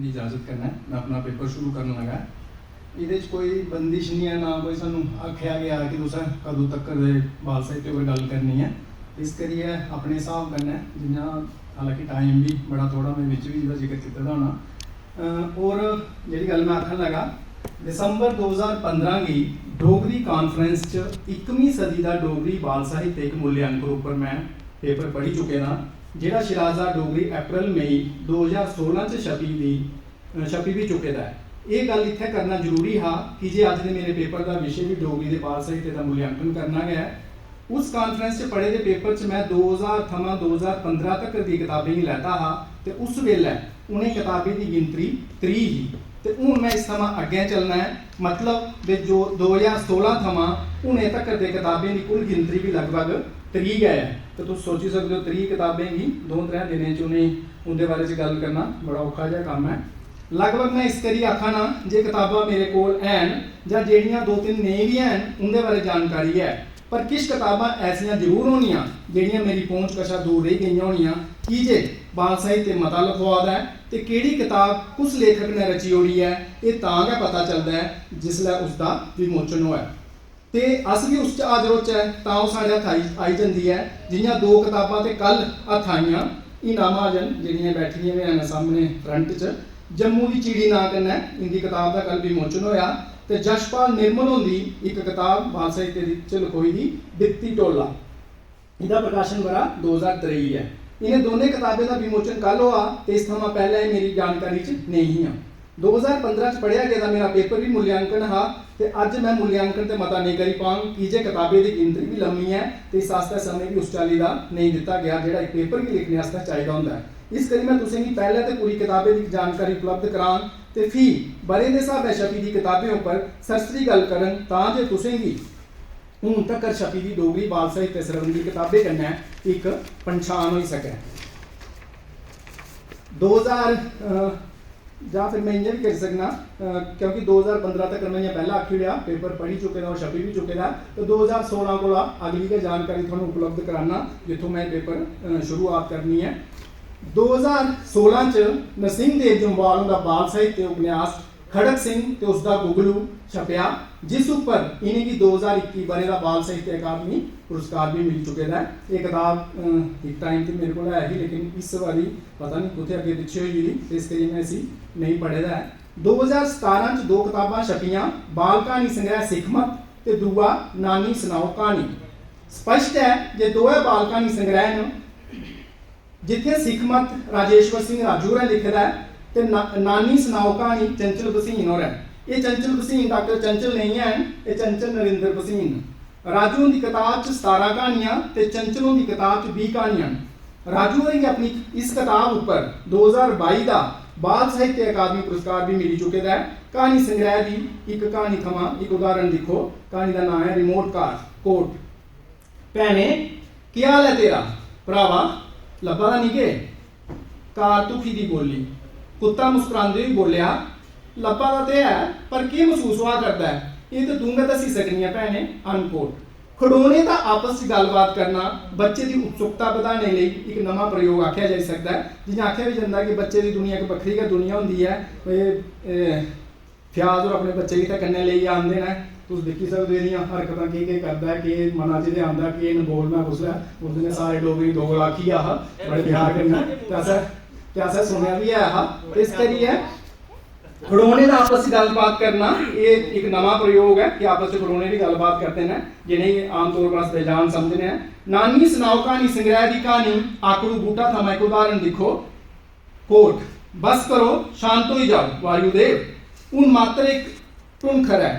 की इजाजत करना है। मैं अपना पेपर शुरू करने लगा। ये कोई बंदिश नहीं है, ना कोई सानू आख्या गया कि तुसें कदों तक बाल साहित्य पर गल करनी है। इस करिए अपने हिसाब कन्नै जिन्ना, हालांकि टाइम भी बड़ा थोड़ा, मैं बिच भी जिक्र किया होना। और जी गल मैं आखन लगा, दिसंबर 2015 की डोगरी कॉन्फ्रेंस च 21वीं सदी का डोगरी बाल साहित्य मूल्यांकन उपर मैं पेपर पढ़ी चुके ना, जिहड़ा शराजा डोगरी अप्रैल मई 2016 च छपी भी चुके दा है। ये गल इत्थे करना जरूरी हा कि जे अज दे मेरे पेपर का विषय भी डोगरी के बाल साहित्य का मूल्यांकन करना गया। उस कॉन्फ्रेंस च पढ़े दे पेपर च मैं 2000 थमां 2015 तक दी किताबें ही लैता हा, ते उस वेले उन्हें किताबें की गिनतरी 3 ही। तो हूँ मैं इस थमां अगे चलना है, मतलब दे जो 2016 थमां हुणे तक दे किताबें की कुल गिनतरी भी लगभग 3 है। तो तुम सोची सकते हो 3 किताबें ही 2-3 दिनों च उन्हें उनके बारे च गल करना बड़ा औखा जिहा काम है। लगभग मैं इस करिए आखा ना, जे किताबां मेरे कोल हैन जां जेहड़ियां 2-3 नहीं भी हैं उनके बारे जानकारी है, पर किश किताबां ऐसियां जरूर होनियां जेहड़ियां मेरी पहुंच कशा दूर रह गई होनियां कि जे बाल साहित्य मता लखवाद है तो केड़ी किताब कुछ लेखक ने रची ओड़ी है, ये तां गै पता चलता है जिसलै उसका विमोचन होया। तो अस भी उस हाजर होचै तां ओह साढ़े हत्थ आई जाती है। जियां 2 किताबां तो कल हत्थ आईयां, हीना महाजन जिहड़ियां बैठियां भी हैं सामने फ्रंट च, जम्मू की चिड़ी नां कन्नै इनकी किताब का कल विमोचन होया। तो जशपाल निर्मल होंदी एक किताब बाल साहित्य च लखोई दी बित्ती टोला, इहदा प्रकाशन बरा 2023 है। इन्हें दोनों किताबें का विमोचन कल हुआ, तो इस थमां पहले मेरी जानकारी च नहीं है। 2015 च पढ़िया गया मेरा पेपर भी मूल्यांकन हा, तो अज मैं मूल्यांकन तो मता नहीं करी पाऊँ कि जे किताबें की गिनतरी भी लम्मी है, तो इस आस्ते समय भी उस चाली का नहीं दिता गया जो एक पेपर भी लिखने वास्ते चाहिए होंदा है। इस करी मैं तुसेंगी पहले तो पूरी किताबें की जानकारी उपलब्ध करां ते फ्ही बरे दे हिसाबे छपी दी किताबें उपर सरसरी गल करन, तां जे तुसेंगी हूँ तक छपी दी डोगरी बाल साहित्य सरबंधी किताबें कन्नै एक पंछान हो सके। 2000 या फिर मैं इं भी कर सकना, क्योंकि 2015 तक मैं पहला आखी लिया पेपर पढ़ी चुके दा और छपी भी चुके दा। तो 2016 को अगली के जानकारी थोड़ा उपलब्ध कराना जितों मैं पेपर शुरुआत करनी है। 2016 च नरसिंह देव जम्वाल का बाल साहित्य उपन्यास खड़क सिंह ते उसका गुगलू छपया, जिस उपर इन्हें की 2021 बारे का बाल साहित्य अकादमी पुरस्कार भी मिल चुके दा। ये किताब एक टाइम तो मेरे को है ही, लेकिन इस बारी पता नहीं कुछ अगे पिछे हुई थी, इस करिए मैं इसी नहीं पढ़े दा है। 2017 च 2 किताबां छपियां, बाल कहानी संग्रह सिखमत ते दूआ नानी सुनाओ कहानी। स्पष्ट है जे दोए बाल कहानी संग्रह न, जिथे सिखमत राजेश्वर सिंह राजू ने लिखे है तो नानी सुनाओ कहानी चंचल भसीन और है। ये चंचल भसीन डॉक्टर चंचल नहीं है, ये चंचल नरेंद्र भसीन। राजू की किताब 17 कहानियां ते चंचलों की किताब 20 कहानियां। राजू ने अपनी इस किताब उपर 2022 का बाल साहित्य अकादमी पुरस्कार भी मिल चुके है। कहानी संग्रह की एक कहानी थमां एक उदाहरण लिखो, कहानी का नाम है रिमोट कार कोट। भैने क्या हाल है तेरा भरावा, लब्भा दा नहीं के? कार दुखी दी बोली। कुत्ता मुस्कुराते हुए बोलिया, लब्भा दा ते है पर की महसूस हुआ करता है, ये तो तू गै दसी सकनी है भैने। अनकोट। खड़ोने का आपस में गलबात करना बच्चे की उत्सुकता बढ़ाने लिए एक नवा प्रयोग आख्या जा सकता है। जिन्हें आख्या भी जाता कि बच्चे की दुनिया एक बखरी गै दुनिया होंगी है। फ्याज और अपने बच्चे की कन्ने लेइयै आंदे ने, तुम देखी सकते हो हरकतां की करता है, कि मना च आंदा कि बोलना कुसलै उस दिन सारे डोगरी डोगल आखी आहा बड़े प्यार करना, असें सुनया भी है। इस करिए खड़ोने का आपस में गलबात करना ये एक नवा प्रयोग है कि आपस में खड़ोने की गलबात करते हैं, जिन्हें आमतौर पर अस बेजान समझने हैं। नानी सुनाओ कहानी संग्रह की कहानी आकड़ू बूटा थमा एक उदाहरण लिखो। कोट। बस करो, शांत हो जाओ वायुदेव, हूँ मात्र एक टुनखर है,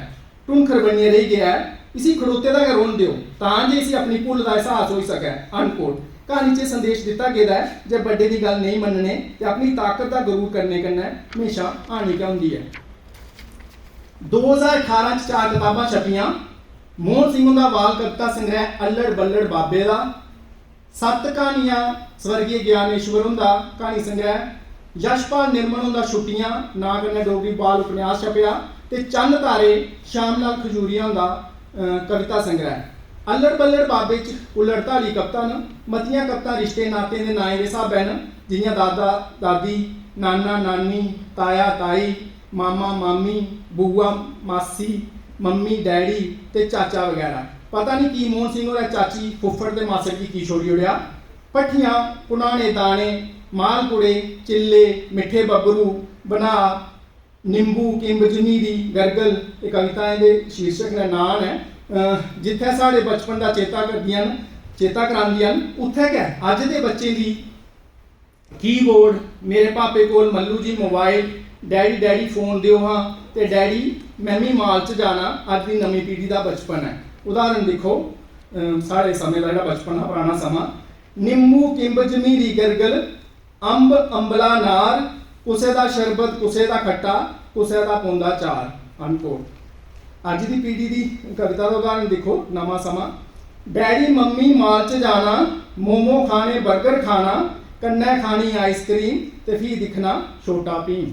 टुनखर बनिए रही गया है, इसी खड़ोते का रोन दो तां जे इसी अपनी भुल का एहसास हो सके। अनकोट। कहानी च संदेश दिता गया है जब बड़े की गल नहीं मनने ते अपनी ताकत का गुरूर करने कन्नै हमेशा हानि क्या होंगी है। 2018 च 4 किताबां छपियां, मोहन सिंह का बाल कविता संग्रह अल्लड़ बल्लड़ बाबे का, 7 कहानियां स्वर्गीय ज्ञानेश्वर उनका कहानी संग्रह, यशपाल निर्मल उनका छुट्टियां ना कन्नै डोगरी बाल उपन्यास छपया, ते चंद तारे श्यामलाल खजूरिया का कविता संग्रह। अल्लड़ बल्लड़ बाबे च उलड़ताली कविता न, मतियां कविता रिश्ते नाते के नाएं के हिसाबे न, जियां दादा दादी नाना नानी, ताया ताई, मामा मामी, बुआ मासी, मम्मी डैडी ते चाचा वगैरह। पता नहीं की मोहन सिंह होर चाची फुफ्फड़ ते मासड़ जी की छोड़ी ओड़िया। भट्ठियां, पुनाने दाने, मालपुड़े, चिल्ले, मिठे बबरू, बना, निंबू, किंब जमीरी, गरगल, ये कविताएं दे शीर्षक ने नाम है। जिथे साढ़े बचपन का चेता करांदियां उत्थे क्या अज दे बच्चे दी कीबोर्ड, मेरे पापे कोल मल्लू जी मोबाइल, डैडी डैडी फोन दिओ हाँ, ते डैडी मैं भी माल च जाना, अज दी नवी पीढ़ी का बचपन है। उदाहरण देखो साढ़े समय का जो बचपन है, पुराना समा, निंबू किंब जमीरी गरगल, अंब अंबला नार, कुसे दा शरबत कुसे दा खट्टा, कुसे दा पौंदा चार। अनकोट। अज की पीढ़ी की कविता का उदाहरण देखो, नवा समा, डैडी मम्मी माल च जाना, मोमो खाने बर्गर खाना, कन्नै खानी आइसक्रीम, ते फ्ही दिखना छोटा भीम।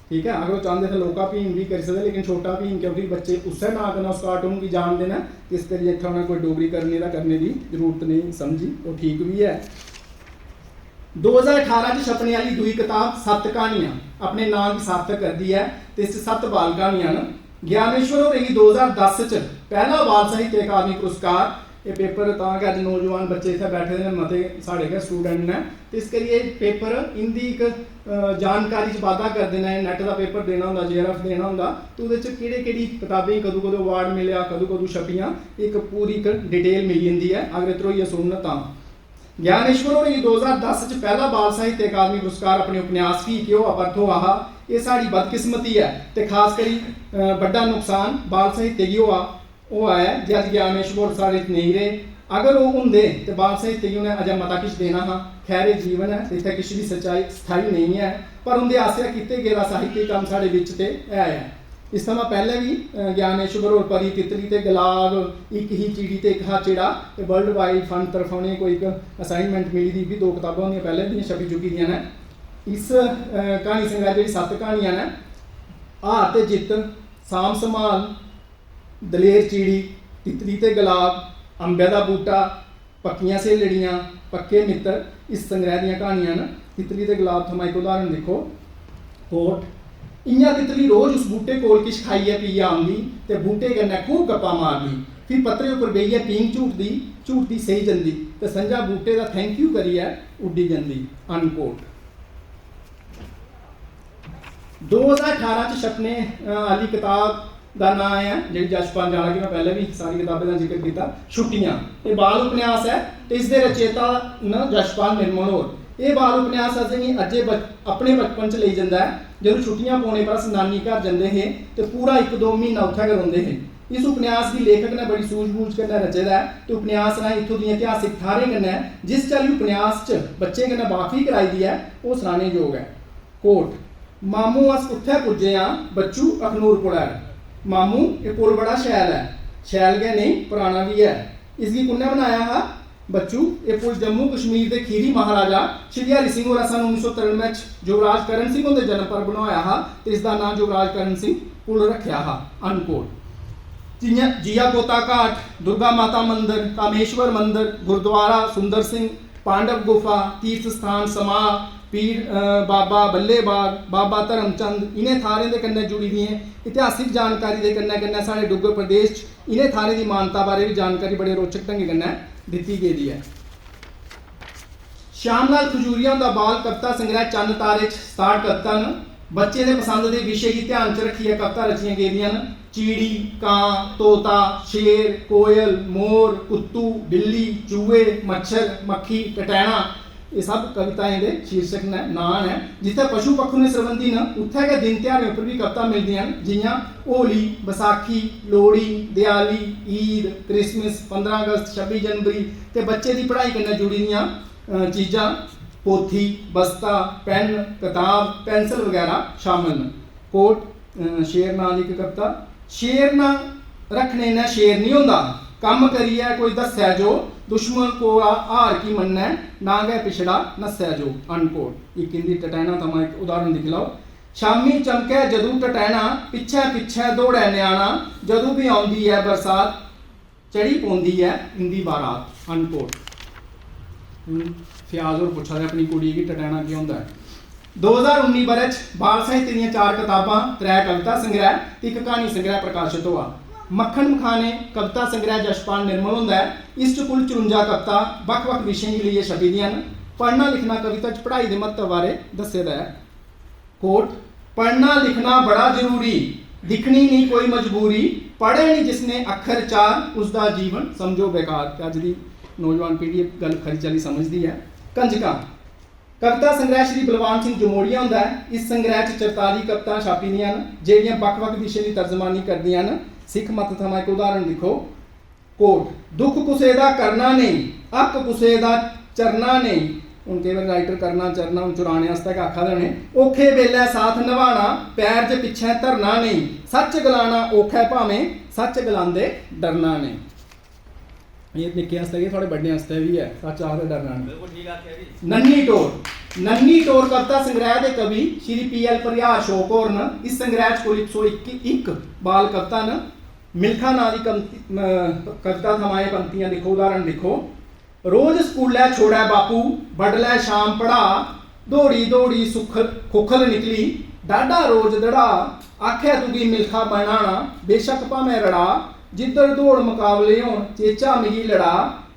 ठीक है, अगर वो चाहते थे लोका भीम भी कर सकते, लेकिन छोटा भीम क्योंकि बच्चे उससे ना करना उस कार्टून की जान देना, इस करिए इतना उन्हें कोई डोगरी करने की जरूरत नहीं समझी, वो ठीक भी है। 2018 छपने वाली दूई किताब 7 कहानियां अपने नाम की सार्थक कर दी है, तो इस 7 बाल कहानियां न। ज्ञानेश्वर होरें 2010 च पहला बाल साहित्य अकादमी पुरस्कार, ये पेपर तां कि अज नौजवान बच्चे इत्थे बैठे दे मते साढ़े गै स्टूडेंट ने, तो इस करिए पेपर इंदी एक जानकारी च बाधा करदे ने। नैट का पेपर देना होंदा, JRF देना होंदा, तो उहदे च केह्ड़ी किताबें कदों अवार्ड मिलेआ, कदों छपियां, एक पूरी एक डिटेल मिल जाती है अगर इधर होइए सुनन तां। ज्ञानेश्वर होरें 2010 च पहला बाल साहित्य अकादमी पुरस्कार अपने उपन्यास की क्यों अपर्थो आहा, ये साड़ी बदकिस्मती है, तो खास करी बड़ा नुकसान बाल साहित्य की होआ है जब ज्ञानेश्वर साढ़े नहीं रहे। अगर वो होंदे तो बाल साहित्य की उन्हें अजे मता किश देना हाँ। खैर जीवन है, इत्थे किश भी सच्चाई स्थाई नहीं है, पर उनके आसेआ किते गेदा साहित्यिक काम साढ़े विच ते है। इस समय पहले भी ज्ञानेश्वर और परी तितली ते गुलाब, एक ही चिड़ी ते एक हा चिड़ा, वर्ल्ड वाइड फंड तरफों ने कोई असाइनमेंट मिली थी भी, 2 किताबां उन्दियां पहले भी छपी चुकी दियां ने। इस कहानी संग्रह जी 7 कहानियां ने, हार ते जित, साम संभाल, दलेर चिड़ी, तितली ते गुलाब, अंबे दा बूटा, पक्कियां सहेलड़ियां, पक्के मित्र, इस संग्रह दीयां कहानियां न। तितली ते गुलाब थमां एक उदाहरण देखो, कोट, इयां तितली रोज उस बूटे कोल किश खाइयै पीइयै आंदी ते बूटे कन्नै खूब गप्पां मारदी, फिर पत्तरे उप्पर बेहियै पींग झूटदी सेई जंदी ते संजा बूटे दा थैंक यू करियै उड्डी जंदी। अनकोट। 2018 च छपने आली किताब का नाम है जी जशपाल जाना कि मैं पहले भी सारी किताबें का जिक्र किया, छुट्टियां। ये बाल उपन्यास है, तो इसके रचेता न जशपाल निर्मल होर। ये बाल उपन्यास असेंगी अज्जे अपने बचपन च लेई जंदा है, जदों छुट्टियां पौने पर अस नानी घर जंदे हे तो पूरा 1-2 महीना उत्थे गै रौंदे हे। इस उपन्यास की लेखक ने बड़ी सूझबूझ कन्नै रचे दा है, तो उपन्यास राਹੀਂ इत्थों दी इतिहासिक थाहरें कन्नै जिस चाल्ली उपन्यास च बच्चे कन्नै वाकफी कराई दी है वो सराहने योग है। कोट, मामू अस उत्थे पुज्जे हां बच्चू अखनूर पुलै, मामू ये पुल बड़ा शैल है, शैल गै नहीं पुराना भी है, इसकी कुन्नै बनाया हा, बच्चू ये पुल जम्मू कश्मीर के खीरी महाराजा श्री हरि सिंह होरें सन 1993 च युवराज करण सिंह उनके जन्म पर बनवाया हा, तो इसका नाम युवराज करण सिंह पुल रखा हा। अनकोट। जिया पोता घाट, दुर्गा माता मंदिर, कामेश्वर मंदिर, गुरुद्वारा सुंदर सिंह, पांडव गुफा, तीर्थ स्थान समा, पीर बाबा बल्ले बाग, बाबा धर्मचंद, इन्हें थारें के कन्नै जुड़ी दी इतिहासिक जानकारी के कन्नै कन्नै साढ़े डुग्गर प्रदेश इन्हें थारें की मानता बारे भी जानकारी बड़े रोचक ढंगे कन्नै दिती गई है। श्यामलाल खजूरिया का बाल कविता संग्रह चंद तारे 67 कविता न, बच्चे के पसंद के विषय की ध्यान च रखिए कविता रचिया गेदियां न। चीड़ी, कां, तोता, शेर, कोयल, मोर, कुत्तू, बिल्ली, चूहे, मच्छर, मक्खी, टटैना, ये सब कविताएं दे शीर्षक ने नाम है। जिथे पशु पक्षू ने संबंधी न उत्थे के दिन त्योहारों पर भी कविता मिलदियां जियां होली, बैसाखी, लोहड़ी, दिवाली, ईद, क्रिसमस, 15 अगस्त, 26 जनवरी ते बच्चे की पढ़ाई कन्नै जुड़ी दियां चीज़ां, पोथी, बस्ता, पेन, किताब, पेंसिल वगैरह शामिल न। कोट, शेर नां दी कविता, शेर ना रखने ने शेर नहीं होंदा, कम करिए कोई दस्सै जो, दुश्मन को हार की मन्नै, ना गै पिछड़ा नस्सै जो। अनकोट। एक हिंदी टटैना थमां एक उदाहरण दिख लो, शामी चमकै जदू टटैना, पिछे पिछे दौड़े न्याणा, जदू भी आउंदी है बरसात, चढ़ी पौंदी है इंदी बारात। अनकोट। फयाज होर पुच्छा दे अपनी कुड़ी की टटैना की होंदा है। 2019 बरे बाल साहित्य ਦੀਆਂ 4 किताबां 3 कविता संग्रह ਤੇ 1 कहानी संग्रह प्रकाशित हुआ। मक्खन मखाने कविता संग्रह जशपाल निर्मल होंदा है। इस च कुल 54 कविता ਵੱਖ-ਵੱਖ विषयों के लिए छपी ਦੀਆਂ ਹਨ। पढ़ना लिखना कविता च पढ़ाई के महत्व बारे दस्सेदा है। कोट पढ़ना लिखना बड़ा जरूरी, दिखनी नहीं कोई मजबूरी, पढ़े नहीं जिसने अखर चार उसका जीवन समझो बेकार। अज की नौजवान पीढ़ी गल खरी चली समझती है। कंजका कविता संग्रह श्री बलवान सिंह जमोड़िया होंदा है। इस संग्रह 44 कविता छापी ਦੀਆਂ ਹਨ ਜਿਹੜੀਆਂ ਵੱਖ-ਵੱਖ ਵਿਸ਼ੇ ਦੀ ਤਰਜਮਾਨੀ ਕਰਦੀਆਂ ਹਨ। सिख मत थमां एक उदाहरण लिखो। कोट दुख कुसे दा करना नहीं, अक कुसे दा चरना नहीं। ਹੁਣ ਕਈ ਵਾਰ ਰਾਈਟਰ ਕਰਨਾ ਚਰਨਾ ਹੁਣ ਚੁਰਾਣੇ ਵਾਸਤੇ ਆਖਾ ਦੇਣੇ। ਔਖੇ ਵੇਲੇ ਸਾਥ ਨਿਭਾਣਾ, ਪੈਰ 'ਚ ਪਿੱਛੇ ਧਰਨਾ ਨਹੀਂ, ਸੱਚ ਗਲਾਣਾ ਔਖਾ ਭਾਵੇਂ ਸੱਚ ਗਲਾਉਂਦੇ ਡਰਨਾ ਨਹੀਂ। ਇਹ ਨਿੱਕੇ ਵਾਸਤੇ ਇਹ ਥੋੜੇ ਵੱਡੇ ਵਾਸਤੇ ਵੀ ਹੈ, ਸੱਚ ਆਖਦੇ ਡਰਨਾ ਨਹੀਂ। ਬਿਲਕੁਲ ਠੀਕ ਆਖਿਆ ਜੀ। ਨੰਨੀ ਟੋਰ ਕਵਿਤਾ ਸੰਗ੍ਰਹਿ ਦੇ ਕਵੀ ਸ਼੍ਰੀ ਪੀਐਲ ਪਰਿਹਾਰ ਸ਼ੋਕੋਰਨ। ਇਸ ਸੰਗ੍ਰਹਿ 'ਚ ਕੁੱਲ 101 ਬਾਲ ਕਵਿਤਾ ਨੇ। ਮਿਲਖਾ ਨਾਂ ਦੀ ਕਵਿਤਾ ਥਮਾਏ ਪੰਕਤੀਆਂ ਲਿਖੋ। ਉਦਾਹरण लिखो। रोज स्कूलै छोड़ै बापू, बडलै शाम पढ़ा, दौड़ी दौड़ी खुखल निकली, डाडा रोज दड़ा, आख्या तुगी मिलखा बनाना, बेशक भावें रड़ा, जिधर दौड़ मुकाबले होण, चेचा मिगी लड़ा,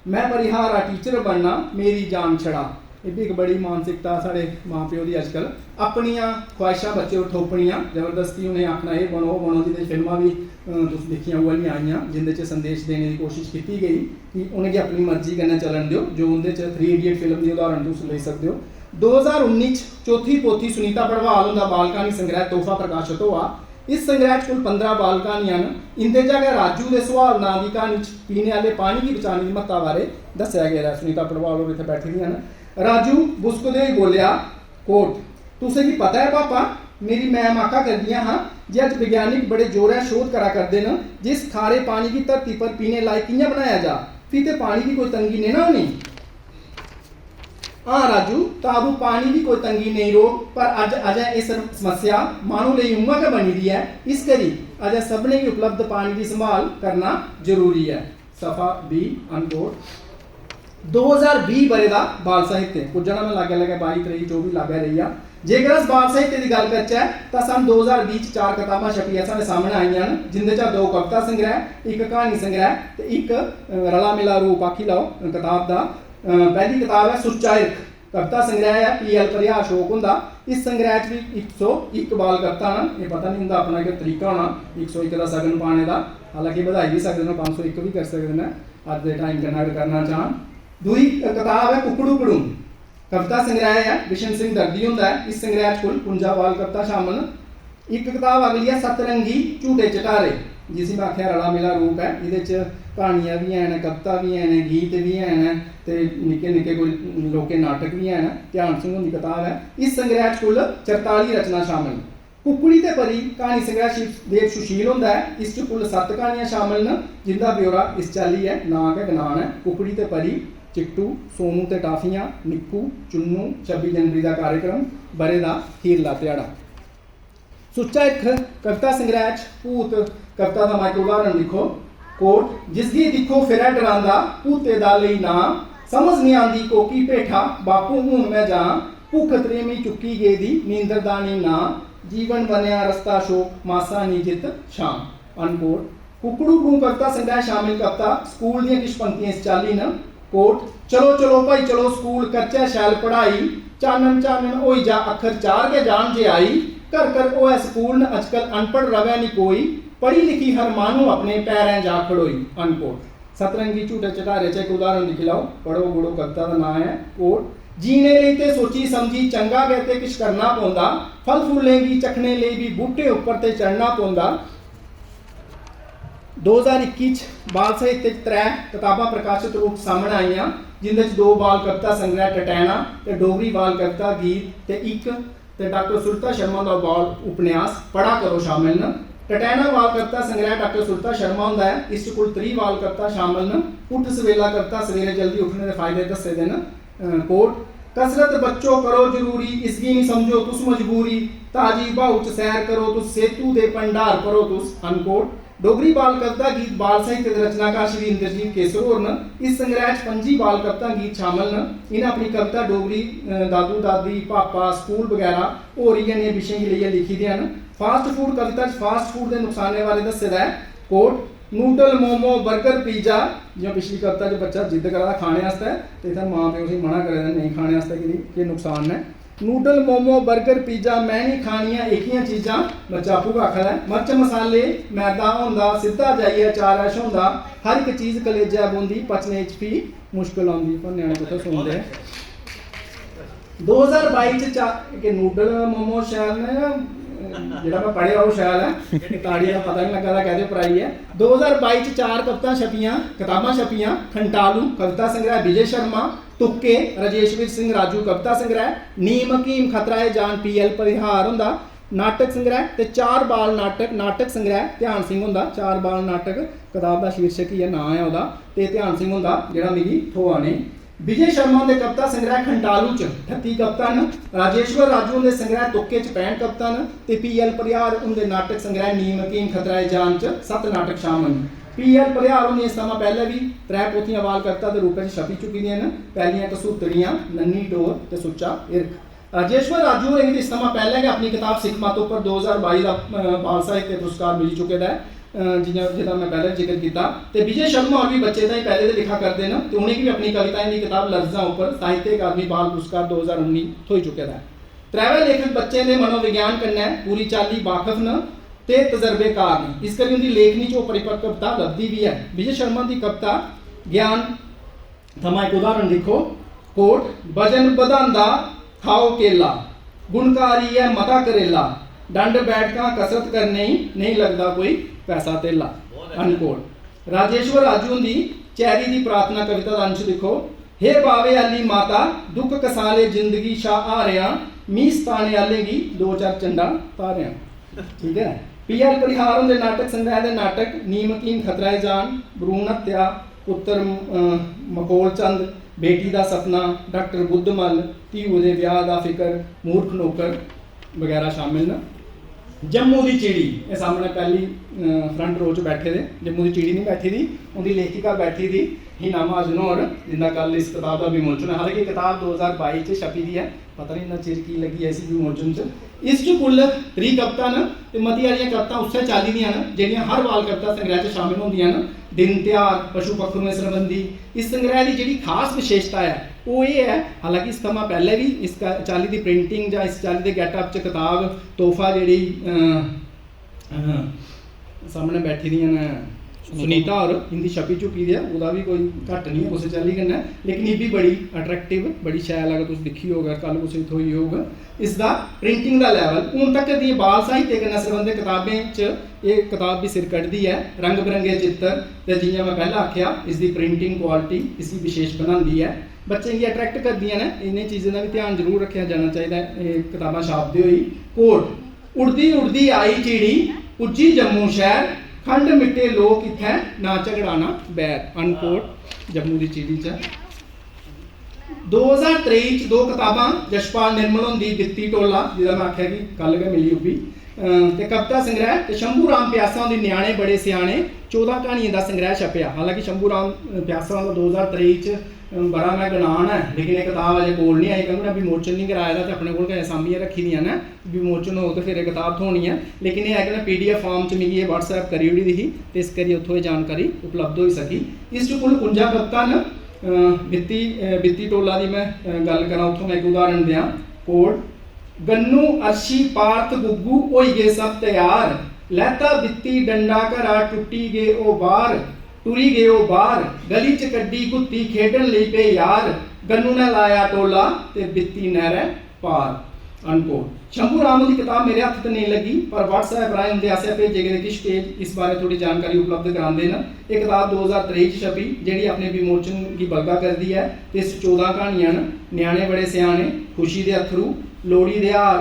मैं परिहारा टीचर बनना, मेरी जान छड़ा। ये भी एक बड़ी मानसिकता साढ़े माँ प्यो की अजकल अपनियां ख्वाहिशां बच्चे थोपनियां जबरदस्ती उन्हें आखना ये बनो वो बनो। जिहदे फिल्मां भी तुसीं देखियां वो वालियां आईयां जिंदे च संदेश देने की कोशिश की गई कि उन्हें अपनी मर्जी कन्नै चलन दिओ। जो उनदे च 3 इडियट फिल्म की उदाहरण तुसीं ले सकते हो। 2019 चौथी पोथी सुनीता पड़वाल उनका बाल कहानी संग्रह तोहफा प्रकाशित हुआ। इस संग्रह कुल 15 बाल कहानियां हैं। इंदे जगह राजू के सुहाल नाम की कहानी पीने वाले पानी की बचाने की महत्ता बारे दस्या गया है। सुनीता पड़वाल और इत्थे बैठी दी हैं। राजू बुसकदे ही बोलिया। कोट तुसें की पता है पापा, मेरी मैम आखा करदियां हाँ जे अज विज्ञानिक बड़े जोर है शोध करा करते हैं जिस खारे पानी की धरती पर पीने लायक कियां बनाया जा, फिर ते पानी की कोई तंगी नहीं ना होनी। हाँ राजू ताबू पानी की कोई तंगी नहीं रो, पर अज अजय इस समस्या मानू ਲਈ उम्मा के बनी दी है। इस करी अजय सबने की उपलब्ध पानी की संभाल करना जरूरी है। सफा बी अनकोट। 2020 बरे का बाल साहित्य पुज्जना में लागे 22 23 24 लागे रही है। जेकर अस बाल साहित्य की गल करचै तां सन 2020 4 किताबां छपियां साडे सामने आईयां न, जिंदे चा 2 कविता संग्रह, 1 कहानी संग्रह ते 1 रला मिला रूप आखी लाओ किताब दा। पहली किताब है सुच्चा इर्ख कविता संग्रह है, पीएल परिहार शोक होंदा। इस संग्रह च भी 101 बाल कविता न। ये पता नहीं होंदा अपना एक तरीका होना 101 का सगन पाने का, हालांकि बधाई भी सकते हैं 501 भी कर सकते हैं अज के टाइम कन्नै करना चाहन। दूई किताब है कुकड़ू कड़ू कविता संग्रह है, बिशन सिंह दर्दी होंदा है। इस संग्रह कुल 55 बाल कविता शामिल। एक किताब अगली है सतरंगी झूटे चटारे, जिस में आख्या रला मिला रूप है। ये कहानियां भी हैं, कविता भी हैं, गीत भी हैं, तो निके निके कोई लोके नाटक भी हैं। ध्यान सिंह की किताब है। इस संग्रह कुल 44 रचना शामिल। कुकड़ी ते परी कहानी संग्रह शिवदेव सुशील होंदा है। इस कुल 7 कहानियां शामिल न, जिनका ब्यौरा इस चाली है। नाम है गनान है कुकड़ी ते परी, चिट्टू, सोनू ते टाफियां, निक्कू, चुन्नू, 26 जनवरी का कार्यक्रम, बरे का हीरला ध्याड़ा। सुच्चा इर्ख कविता संग्रह भूत कविता का एक उदाहरण लिखो। कोट जिसकी दिखो फिर डरांदा, भूते दा लई ना, समझ नहीं आंदी कोकी भेठा, बापू हूं मैं जा, भुख त्रेमी चुकी गे दी, नींदर दा नहीं ना, जीवन बनया रस्ता शोक, मासा नी जित शाम। अनकोट कुकड़ू कू कविता संग्रह शामिल कविता स्कूल दी किश पंक्तियां इस चाली न। कोट चलो चलो भाई चलो स्कूल करचै शैल पढ़ाई, चानन चानन होई जा अखर चार के जान जे आई, घर घर ओए स्कूल न अजकल अनपढ़ रवै नहीं कोई, पढ़ी लिखी हर मानू अपने पैरें जा खड़ोई। अनकोट सतरंगी झूठे चटारे च एक उदाहरण लिख लाओ। पढ़ो गुड़ो कविता का नाम है। कोट जीने ਲਈ ਤੇ सोची समझी चंगा गए ते किश करना पौंदा, फल फूलेंगी चखने ਲਈ भी बूटे ऊपर ते चढ़ना पौंदा। 2021 बाल साहित्य 3 किताबां प्रकाशित रूप सामने आईयां, जिंदे 2 बाल कविता संग्रह टटैना ते डोगरी बाल कविता गीत ते 1 ते डॉक्टर सुलता शर्मा का बाल उपन्यास पढ़ा करो शामिल न। टटैना बाल कविता संग्रह डॉक्टर सुलता शर्मा होंदा है। इस कुल 3 बाल कविता शामिल न। उठ सवेला कविता सवेरे जल्दी उठने के फायदे दसे दे न। कोट कसरत बच्चों करो जरूरी, इसकी नहीं समझो तुस मजबूरी, ताजी बाहू च सैर करो तुस, सेतू दे भंडार करो तुस। अनकोट डोगरी बाल कविता गीत बाल साहित्य के रचनाकार श्री इंद्रजीत केसर होर न। इस संग्रह 25 बाल कविता गीत शामिल न। इन्हें अपनी कविता डोगरी दादू दादी पापा स्कूल वगैरह होर इ'यै विषय गी लेइयै लिखी दियां न। फास्ट फूड कविता फास्ट फूड के नुकसाने बारे दस्से दा है। कोट नूडल मोमो बर्गर पिज्जा, जि'यां पिछली कविता च बच्चा जिद्द करा दा खाने आस्तै ते इत्थै मां प्यो उसी मना करे दा नहीं खाने आस्तै कि नुकसान है। नूडल मोमो बर्गर पिज्जा मैं नहीं खानियां एकियां चीज़ां, बच्चा आपूं आखदा है। मर्च मसाले मैदा होंदा सिद्धा जाइयै चारश होंदा, हर एक चीज़ कलेजा बौंदी पचने च भी मुश्किल आउंदी। पर न्याणे कुत्थै सुनदे। 2022 च कि नूडल मोमो शैल ने जेह्ड़ा मैं पढ़ेआ वो शैल है, ताड़ी दा पता नहीं लगा दा कहदे पर आई है। 2022 च 4 कविता छपियां किताबां छपियां। खंटालू कविता संग्रह विजय शर्मा, तुक्के राजेशवीर सिंह राजू कविता संग्रह, नीम हकीम खतरा है जान PL परिहार होंदा नाटक संग्रह ते 4 बाल नाटक संग्रह ध्यान सिंह होंदा। 4 बाल नाटक किताब का शीर्षक ही है, नाम है ओहदा ते ध्यान सिंह होंदा जेह्ड़ा मिगी थोआ ने। विजय शर्मा के कविता संग्रह खंटालू च 38 कविता न। राजेश्वर राजू के संग्रह तुक्के च 65 कविता न ते PL परिहार उनके नाटक संग्रह नीम हकीम खतरा है जान च 7 नाटक शामिल न। PL परिहार होंदी इस समय पहले भी 3 पोथियां बाल कविता के रूप में छपी चुकी दियां न। पहलियां कसूतरियां नन्नी डोर ते सुच्चा इरख। राजेश्वर राजू होरें इस समय पहले गै अपनी किताब सिख मत उपर 2022 का बाल साहित्य पुरस्कार मिली चुके दा है, जिदा मैं पहले जिक्र किया। तो विजय शर्मा और भी बच्चे ताईं पहले तो लिखा करते हैं, तो उन्हें भी अपनी कविताएं की किताब लफ्ज़ां उपर साहित्य अकादमी बाल पुरस्कार 2019 थोई चुके दा है। त्रैवे लेखक बच्चे ने मनोविज्ञान कन्नै पूरी चाली वाकफ न ते तजर्बेकार ने, इस करी उनकी लेखनी च परिपक्वता लभदी भी है। विजय शर्मा की कविता ज्ञान थमां एक उदाहरण लिखो। कोट वजन बधांदा खाओ केला, गुणकारी है मता करेला, डंड बैठका कसरत करने नहीं लगता कोई पैसा तेला। अनकोट राजेश्वर राजू की चैरी की प्रार्थना कविता का अंश लिखो। हे बावे आली माता दुख कसाले जिंदगी शाह आ रहा, मीस ताने आले गी 2-4 चंडा तारिया। ठीक है। PL परिहार उनके नाटक संग्रह के नाटक नीम हकीम खतरा जान, भ्रूण हत्या, पुत्र मकोल चंद, बेटी का सपना, डॉक्टर बुद्धमल, धीऊ के विआह का फिक्र, मूर्ख नौकर वगैरह शामिल न। जम्मू की चिड़ी ये सामने पहली फ्रंट रो च बैठे थे। जम्मू की चिड़ी नहीं बैठी थी, उनकी लेखिका बैठी थी हिना महाजन होर, जिंदा कल इस किताब का विमोचन है। हालांकि किताब 2022 च छपी दी है, पता नहीं इन्ना चिर की लगी है इस विमोचन च। इस च कुल 3 कविता न ते मती हारियां कविता उस्सै चाल्ली दियां न जिहड़ियां हर बाल कविता संग्रह च शामिल होंदियां न। दिन त्योहार पशु पक्षियों संबंधी इस संग्रह की जिहड़ी खास विशेषता है वो ये है, हालांकि इस थमां पहले भी इस चाल्ली की प्रिंटिंग या इस चाल्ली के गैटअप च किताब तोहफा जिहड़ी सामने बैठी दियां न सुनीता और इनकी छपी चुकी है, वह भी कोई घट नहीं है उस चाल्ली कन्नै, लेकिन ये भी बड़ी अट्रैक्टिव बड़ी शैल अगर तुम दिखी होगा कल कुछ थोई होगा इसका प्रिंटिंग का लैवल। हूँ तक दी बाल साहित्य कन्नै संबंधित किताबें च ये किताब भी सिर कटदी है। रंग बिरंगे चित्र ते जियां मैं पहले आख्या इसकी प्रिंटिंग क्वालिटी इसकी विशेष बनाती है, बच्चे गी अट्रैक्ट करदियां ने। इन्हें चीज़ों का भी ध्यान जरूर रखा जाना चाहिए किताबां छापदे होई। कोट उड़दी उड़दी आई चिड़ी पुज्जी जम्मू शहर, खंड मिट्टे लोग इत्थै ना झगड़ाना बैर। अनकोट जम्मू की चिड़ी च 2023 च 2 किताबां जशपाल निर्मल होंदी बित्ती टोला जिहदा मैं आख्या कि कल गै मिली उब्बी ते कविता संग्रह ते शंभू राम प्यासा होंदी न्याणे बड़े स्याणे 14 कहानियां का संग्रह छपया। हालांकि शंभू राम प्यासा का 2023 च बड़ा मैं गणान है, लेकिन ये किताब अजे कोल नहीं आई क्योंकि विमोचन नहीं कराया था, तो अपने कोल असामियां रखी दियां ने, विमोचन हो तो फिर ये किताब थोनी है। लेकिन ये है कि PDF फॉर्म च मिगी ये WhatsApp करी ओड़ी दी ही, तो इस करियै उत्थों ये जानकारी उपलब्ध हो सकी। इस कुल 51 कविता न। बित्ती टोला की मैं गल करा उत्थों मैं एक उदाहरण दियां। कोड गन्नू अर्शी पार्थ गुग्गू होई गए सब तैयार, लैता बित्ती डंडा घरा टुट्टी गए ओ बाहर, टुरी गए ओ बाहर, गली च कड्डी गुत्ती खेडन लई पे यार, गन्नू ने लाया टोला ते बित्ती नहरै पार। अनकोट शंभू राम की किताब मेरे हत्थ ते नहीं लगी, पर WhatsApp राय उनके आसेआ भेजे गए किश पेज इस बारे थोड़ी जानकारी उपलब्ध कराते हैं। ये किताब 2023 छपी जिहड़ी अपने विमोचन की बलगा करती है। इस 14 कहानियां न। न्याणे बड़े स्याणे, खुशी दे अथरू, लोहड़ी दे हार,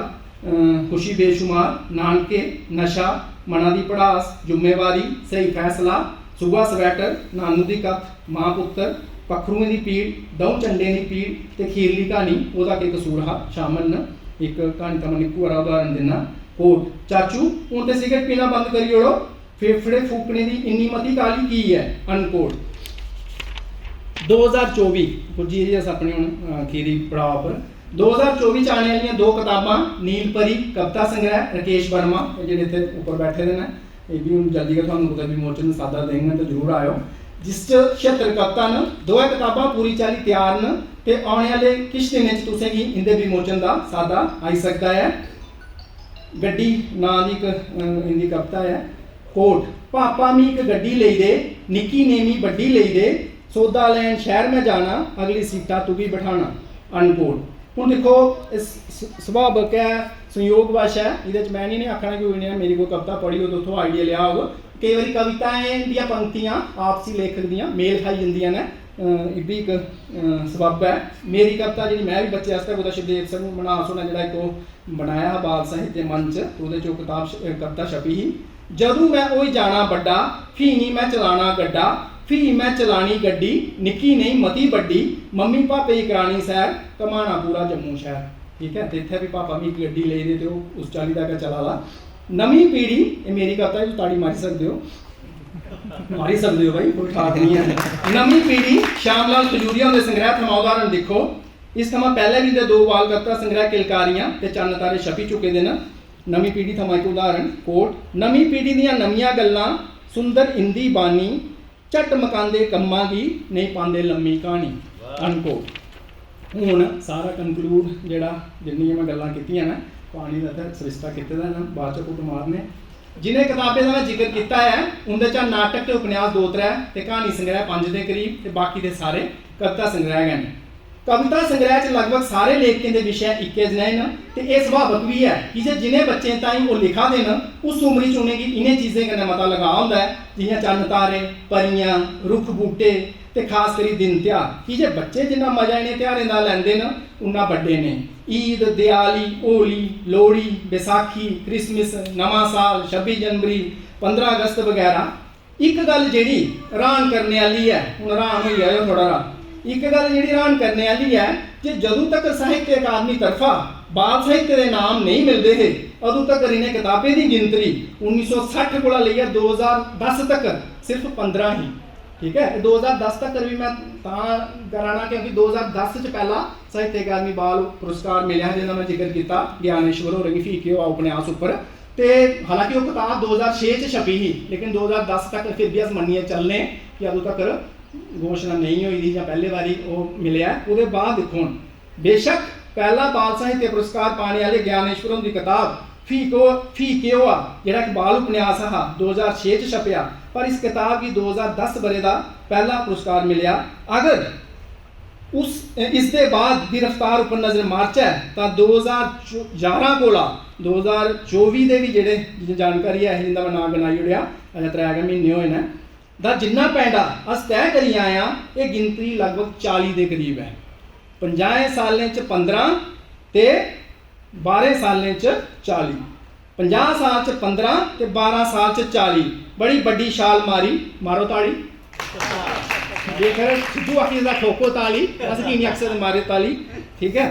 खुशी बेशुमार, नानके, नशा, मना दी पड़ास, जिम्मेवारी, सही फैसला, सुगा स्वैटर, नानू दी कथ, मां पुत्र, पखरुएं दी पीड़, दौं चंडे दी पीड़ ते खीरली कहानी ओहदा के कसूर हा शामिल न। एक कहानी तो मैं निक्कू हारा उदाहरण देना। कोट चाचू हूँ तो सिगरेट पीना बंद करी ओड़ो, फेफड़े फूकने की इन्नी मती काली की है अनकोट। 2024 पुज्जी जी अस अपने हुण अखीरी पड़ाव पर 2024 च आने वाली 2 किताबां नील परी कविता संग्रह राकेश वर्मा जिहड़े इत्थे उपर बैठे दे ने ये भी हुण जल्दी गै तुहानूं कुतै विमोचन सादा देंगे तो जरूर आयो जिस च 76 कविता न 2 किताबां पूरी चाली तैयार न ते आने वाले किश दिनें च तुसें गी इंदे विमोचन दा सादा आई सकदा है। गड्डी नां दी इक इंदी कविता है कोट पापा मी एक गड्डी लेई दे निक्की नेमी बड्डी लेई दे सौदा लैन शहर में जाना अगली सीटा तू भी बैठाना अनकोट। हुण देखो इस सुभावक है संयोगवश है ये मैं नहीं आखना कि उन्हें मेरी कोई कविता पढ़ी हो तो उतों आइडिया लिया होगा कई बार कविताएं दियां पंक्तियां आपसी लेखक दियां मेल खाई जांदियां ने ये भी एक सबब है। मेरी कविता जी मैं भी बच्चे आस्ते कुछ शिवदेव सिंह मनास होना जो एक बनाया बाल साहित्य मंच वो किताब कविता छपी ही जदू मैं ओही जाना बड्डा फ्ही नहीं मैं चलाना गड्डा फ्ही मैं चलानी गड्डी निक्की नहीं मती बड्डी मम्मी पापे की करानी सैर कमाना पूरा जम्मू शहर। ठीक है तो इत्थे भी पापा मी गड्डी ले दे तो उस चाली तक चला ला। नवी पीढ़ी ये मेरी कविता भी ताड़ी मारी सकते हो भाई कोई ठाक नहीं है। नवी पीढ़ी श्यामलाल खजूरिया के संग्रह थमां उदाहरण देखो इस थमां पहले भी 2 बाल कविता संग्रह किलकारियां ते चन्न तारे छपी चुके दे न। नवी पीढ़ी थमां एक उदाहरण कोट नवी पीढ़ी दियां नवीआं गल्लां सुंदर इंदी बानी झट मकांदे कम्मां दी नहीं पांदे लम्मी कहानी अनकोट। हुण सारा कंकलूड जिहड़ा जिन्नियां मैं गल्लां कीतियां ने पानी का तो सरिस्ता किते दा ना बाद च कुट मारने जिन्हें किताबें का मैं जिक्र किया है उनके चा नाटक ते उपन्यास 2-3 ते कहानी संग्रह 5 के करीब ते बाकी दे सारे कविता संग्रह गए हैं। कविता संग्रह च लगभग सारे लेखकें के विषय इक्के जनेह न ते यह सुभावक भी है कि जे जिन्हें बच्चें ताईं वो लिखा दे न उस उमरी च उन्हें इन्हें चीज़ें कन्नै मता लगा होंदा है जियां चन्न तारे परियां रुख बूटे ते खास करी दिन त्यौहार कि जे बच्चे जिन्ना मजा इन्हें त्योहारें दा लैंदे न उन्ना बड्डे ने ईद दिवाली होली लोहड़ी बैसाखी क्रिसमस नवां साल 26 जनवरी 15 अगस्त वगैरह। एक गल जिहड़ी हैरान करने वाली है हुण हैरान होई जाओ थोड़ा एक गल जिहड़ी हैरान करने वाली है कि जदों तक साहित्य अकादमी तरफा बाल साहित्य के नाम नहीं मिलते थे उदों तक इन्हें किताबें की गिनतरी 1960 को लेकर 2010 तक सिर्फ 15 ही। ठीक है 2010 तक भी मैं कराना क्योंकि 2010 च पहला साहित्य अकादमी बाल पुरस्कार मिले जिसका मैं जिक्र किया ज्ञानेश्वर होरें फीके उपन्यास उपर तो हालांकि वो किताब 2006 च छपी ही लेकिन 2010 तक फिर भी अस मन्निए चलने कि अदों तक घोषणा नहीं हुई थी या पहले बारी वो मिले उसके बाद देखो बेशक पहला बाल साहित्य पुरस्कार पाने वाले ज्ञानेश्वर की किताब फीके हुआ जिहड़ा कि बाल उपन्यास हा 2006 च छपया पर इस किताब की 2010 बरे का पहला पुरस्कार मिलया। अगर उस इसके बाद की रफ्तार उपर नजर मारचा तो 2011 कोला 2024 के भी जेडे जानकारी है जिंदा मैं नाम गिनाई ओड़िया अजे 3 महीने होए ने दा जिन्ना पैंडा अस तय करी आए हैं ये गिनती लगभग 40 के करीब है। 50 सालें च 15 ते 12 सालें च 40 50 साल च 15 ते 12 साल च 40 बड़ी बड़ी छाल मारी मारो ताड़ी जेकर सिद्धू आखी दा ठोको ताली अस की नहीं अक्सर मारे ताली। ठीक है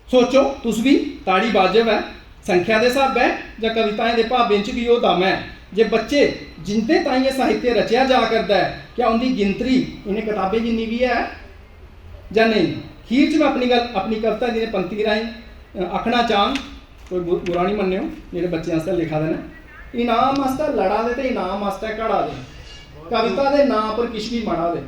सोचो तुस भी ताड़ी वाजिब है संख्या के हिसाब है या कविताएं के भावें च भी वो दम है जे बच्चे जिनते ताई साहित्य रचिया जा करता है क्या उनकी गिनतरी इन्हें किताबें जिन्नी भी है या नहीं। खीर च मैं अपनी कविता जी पंक्ति राही आखना चाह कोई बुरा नहीं मन्नियो जेडे बच्चे आस्ते लिखा दे ने इनाम आस्ते लड़ा दे ते इनाम आस्ते घड़ा दे कविता के नाम पर किश भी मड़ा दे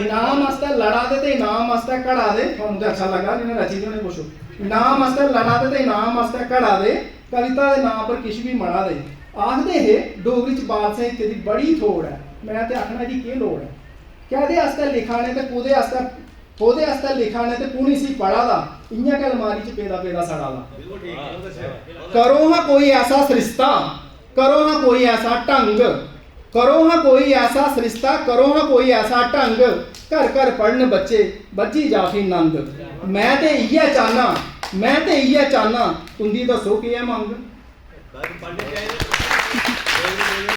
इनाम आस्ते लड़ा दे ते इनाम आस्ते घड़ा दे तुहानू तो अच्छा लगा जिन्हें रची दी उन्हें पुछो इनाम आस्ते लड़ा दे ते इनाम आस्ते घड़ा दे कविता के नाम पर किश भी मड़ा दे। आखदे हे डोगरी च बाल साहित्य की बड़ी थोड़ है मैं तो आखना जी केह् लोड़ है कैदे आस्ते लिखा ने ते कोदे आस्ते लिखा ने ते कुण इसी पढ़ा दा इयां गै अलमारी च पेदा पेदा सड़ा दा। करो हाँ कोई ऐसा सरिस्ता करो हाँ कोई ऐसा ढंग करो हाँ कोई ऐसा सरिस्ता करो हाँ कोई ऐसा ढंग घर घर पढ़न बच्चे बज्जी जाफी नंद मैं ते इयै चाहना तुंदी दसो केह् है मंग।